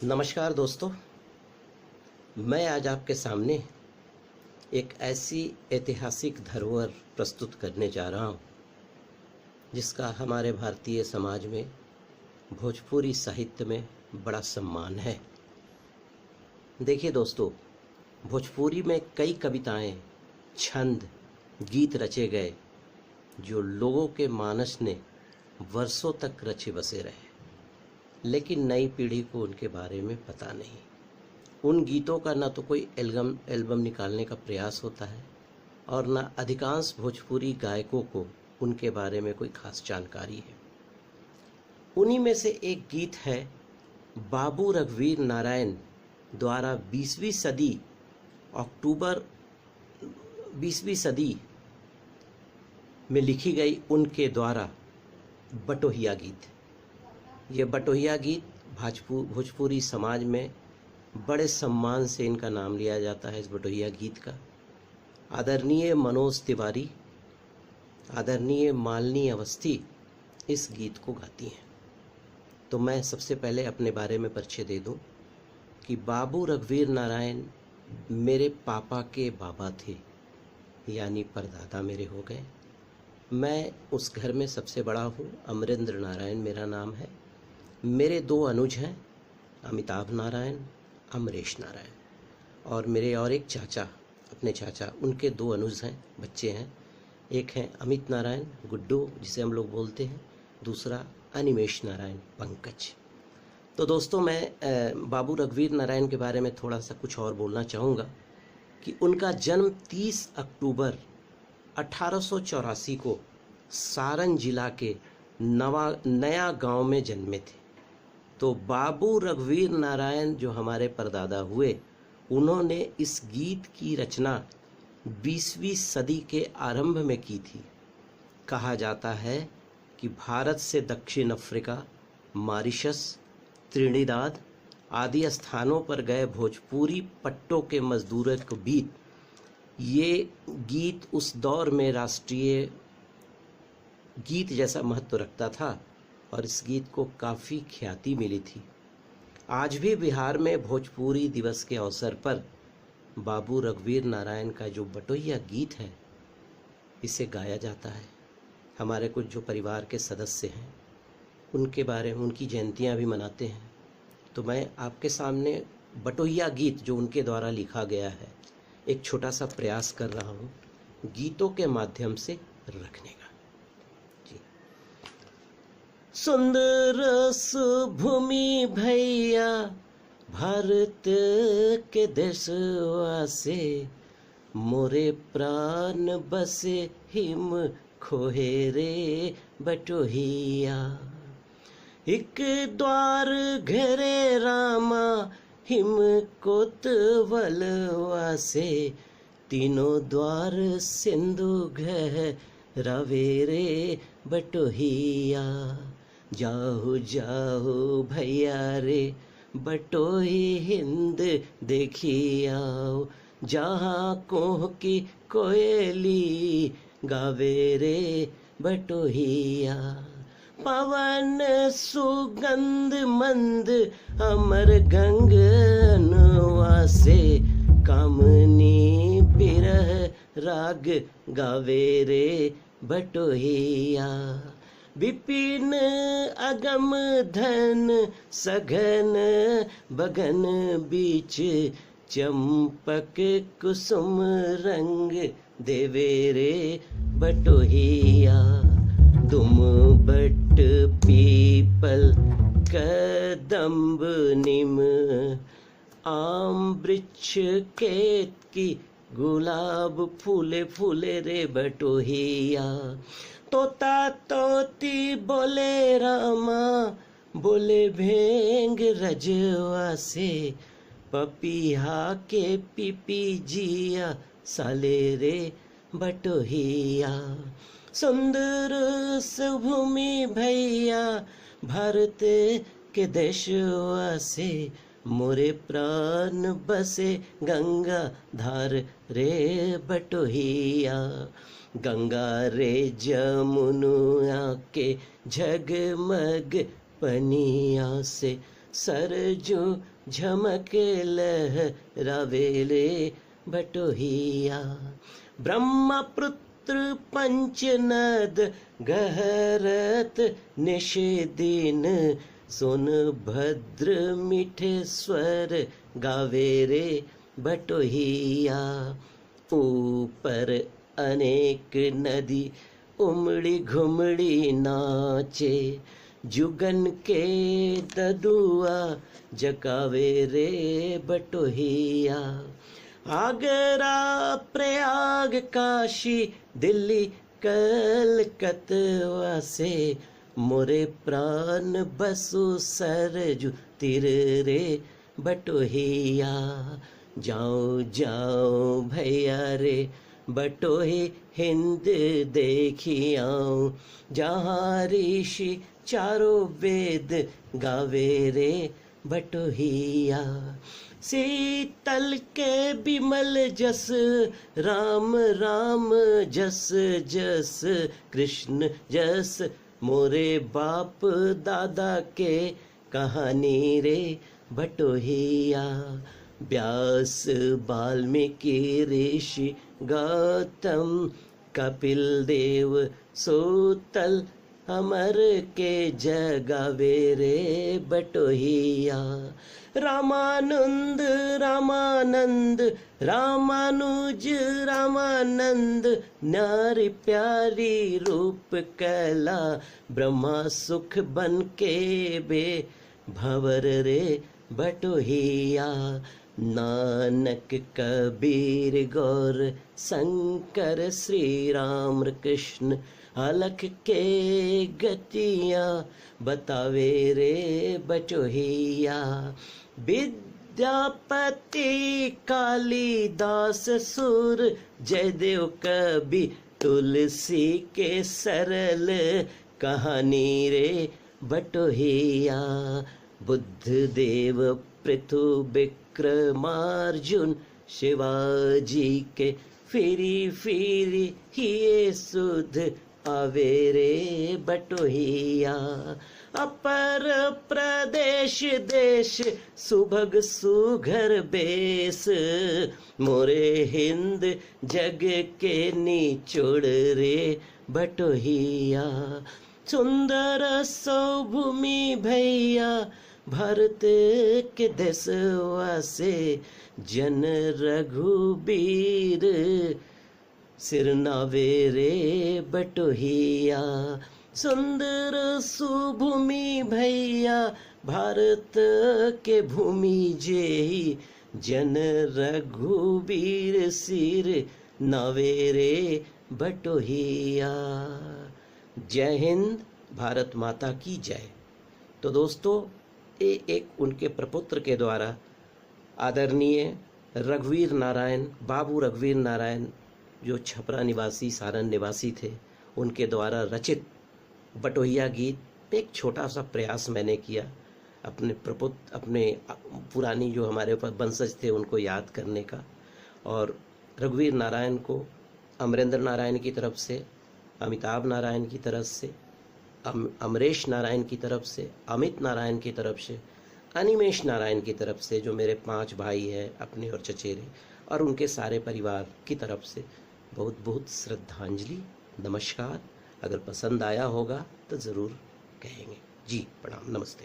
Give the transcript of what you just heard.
नमस्कार दोस्तों, मैं आज आपके सामने एक ऐसी ऐतिहासिक धरोहर प्रस्तुत करने जा रहा हूँ जिसका हमारे भारतीय समाज में, भोजपुरी साहित्य में बड़ा सम्मान है। देखिए दोस्तों, भोजपुरी में कई कविताएं, छंद, गीत रचे गए जो लोगों के मानस ने वर्षों तक रचे बसे रहे, लेकिन नई पीढ़ी को उनके बारे में पता नहीं। उन गीतों का ना तो कोई एल्बम निकालने का प्रयास होता है और ना अधिकांश भोजपुरी गायकों को उनके बारे में कोई खास जानकारी है। उन्हीं में से एक गीत है बाबू रघुवीर नारायण द्वारा 20वीं सदी में लिखी गई उनके द्वारा बटोहिया गीत। ये बटोहिया गीत भोजपुरी समाज में बड़े सम्मान से इनका नाम लिया जाता है। इस बटोहिया गीत का आदरणीय मनोज तिवारी, आदरणीय मालिनी अवस्थी इस गीत को गाती हैं। तो मैं सबसे पहले अपने बारे में परिचय दे दूं कि बाबू रघुवीर नारायण मेरे पापा के बाबा थे, यानी परदादा मेरे हो गए। मैं उस घर में सबसे बड़ा हूँ। अमरेंद्र नारायण मेरा नाम है। मेरे दो अनुज हैं, अमिताभ नारायण, अमरेश नारायण, और मेरे और एक चाचा, अपने चाचा, उनके दो अनुज हैं, बच्चे हैं। एक हैं अमित नारायण गुड्डू, जिसे हम लोग बोलते हैं, दूसरा अनिमेश नारायण पंकज। तो दोस्तों, मैं बाबू रघुवीर नारायण के बारे में थोड़ा सा कुछ और बोलना चाहूँगा कि उनका जन्म 30 अक्टूबर 1884 को सारण जिला के नया गांव में जन्मे थे। तो बाबू रघुवीर नारायण जो हमारे परदादा हुए, उन्होंने इस गीत की रचना 20वीं सदी के आरंभ में की थी। कहा जाता है कि भारत से दक्षिण अफ्रीका, मॉरिशस, त्रिनिदाद आदि स्थानों पर गए भोजपुरी पट्टों के मजदूरों को भी ये गीत उस दौर में राष्ट्रीय गीत जैसा महत्व रखता था और इस गीत को काफ़ी ख्याति मिली थी। आज भी बिहार में भोजपुरी दिवस के अवसर पर बाबू रघुवीर नारायण का जो बटोहिया गीत है, इसे गाया जाता है। हमारे कुछ जो परिवार के सदस्य हैं, उनके बारे में उनकी जयंतियां भी मनाते हैं। तो मैं आपके सामने बटोहिया गीत जो उनके द्वारा लिखा गया है, एक छोटा सा प्रयास कर रहा हूँ गीतों के माध्यम से रखने का। सुंदर भूमि भैया भारत के देशवा से, मोरे प्राण बसे हिम खोहे रे बटोहिया। एक द्वार घरे रामा हिम कोतवलवा से, तीनों द्वार सिंधु गहरावे रे बटोहिया। जाओ जाओ भैया रे बटोही हिंद देखी आओ, जहाँ कोह की कोयली गावे रे बटोहिया। पवन सुगंध मंद अमर गंगनवा से, कामनी बिरह राग गावे रे बटोहिया। विपिन अगम धन सघन बगन बीच, चंपक कुसुम रंग देवे रे बटोहिया। तुम बट पीपल कदम्ब निम, आम वृक्ष केतकी गुलाब फूले फूले रे बटोहिया। तोता तोती बोले रामा, बोले भेंग रजवा से, पपीहा के पीपी जिया साले रे बटोहिया। सुंदर सुभूमि भैया भारत के देशवा से, मोरे प्राण बसे गंगा धार रे बटोहिया। गंगा रे जमुना के झगमग पनिया से, सरजू झमक लहरावेले बटोहिया। ब्रह्मपुत्र पंचनद गहरत निश दिन, सोनभद्र मीठे स्वर गावे रे बटोहिया। ऊपर अनेक नदी उमड़ी घुमड़ी नाचे, जुगन के ददुआ जगावे रे बटोहिया। आगरा प्रयाग काशी दिल्ली कलकत्ता से, मोरे प्राण बसु सरजू तीर रे बटोहिया। जाओ जाओ भैया रे बटोही हिंद देखी आऊं, जहाँ ऋषि चारों वेद गावे रे बटोहिया। शीतल के बिमल जस, राम राम जस जस, कृष्ण जस मोरे बाप दादा के कहानी रे बटोहिया। व्यास वाल्मीकि ऋषि गौतम कपिल देव सूतल अमर के जगावे रे बटोहिया। रामानंद रामानंद रामानुज रामानंद, नारी प्यारी रूप कला, ब्रह्मा सुख बन के बे भंवर रे बटोहिया। नानक कबीर गौर शंकर श्री राम कृष्ण, अलख के गतियाँ बतावे रे बटोहिया। विद्यापति कालिदास सुर जयदेव कवि, तुलसी के सरल कहानी रे बटोहिया। बुद्ध देव पृथु विक्रमार्जुन, शिवाजी के फिरी फिरी हिये सुध आवे रे बटोहिया। अपर प्रदेश देश सुभग सुघर बेस, मोरे हिंद जग के निचोड़ रे बटोहिया। सुंदर सौ भूमि भैया भारत के देशवा से, जन रघुबीर सिरनावे रे बटोहिया। सुंदर सुभूमि भैया भारत के भूमि जेही, जन रघुबीर सिर नावे रे बटोहिया। जय हिंद, भारत माता की जय। तो दोस्तों, ये एक उनके प्रपुत्र के द्वारा आदरणीय रघुवीर नारायण, बाबू रघुवीर नारायण, जो छपरा निवासी सारण निवासी थे, उनके द्वारा रचित बटोहिया गीत एक छोटा सा प्रयास मैंने किया अपने प्रपुत्र, अपने पुरानी जो हमारे ऊपर वंशज थे उनको याद करने का। और रघुवीर नारायण को अमरेंद्र नारायण की तरफ से, अमिताभ नारायण की तरफ से, अमरेश नारायण की तरफ से, अमित नारायण की तरफ से, अनिमेश नारायण की तरफ से, जो मेरे 5 भाई हैं अपने और चचेरे, और उनके सारे परिवार की तरफ से बहुत बहुत श्रद्धांजलि, नमस्कार। अगर पसंद आया होगा तो ज़रूर कहेंगे। जी प्रणाम, नमस्ते।